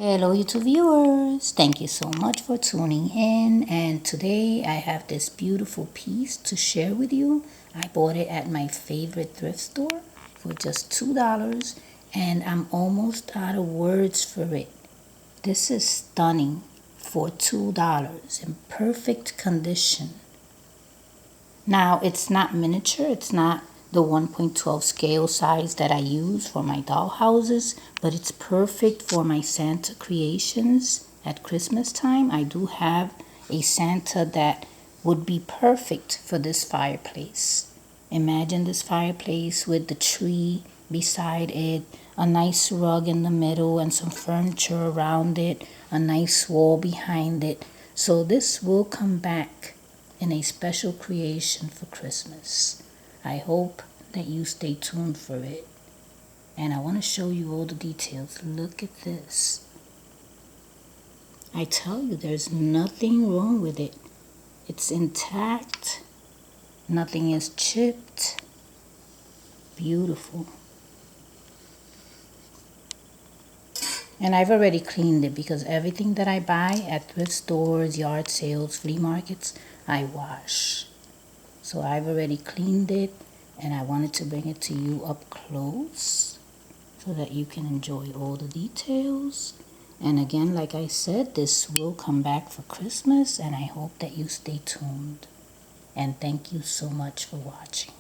Hello YouTube viewers, thank you so much for tuning in, and today I have this beautiful piece to share with you. I bought it at my favorite thrift store for just $2 and I'm almost out of words for it. This is stunning for $2 in perfect condition. Now, it's not miniature, it's not the 1.12 scale size that I use for my doll houses, but it's perfect for my Santa creations at Christmas time. I do have a Santa that would be perfect for this fireplace. Imagine this fireplace with the tree beside it, a nice rug in the middle and some furniture around it, a nice wall behind it. So this will come back in a special creation for Christmas. I hope that you stay tuned for it. And I want to show you all the details. Look at this. I tell you, there's nothing wrong with it. It's intact. Nothing is chipped. Beautiful. And I've already cleaned it because everything that I buy at thrift stores, yard sales, flea markets, I wash. So I've already cleaned it and I wanted to bring it to you up close so that you can enjoy all the details. And again, like I said, this will come back for Christmas and I hope that you stay tuned. And thank you so much for watching.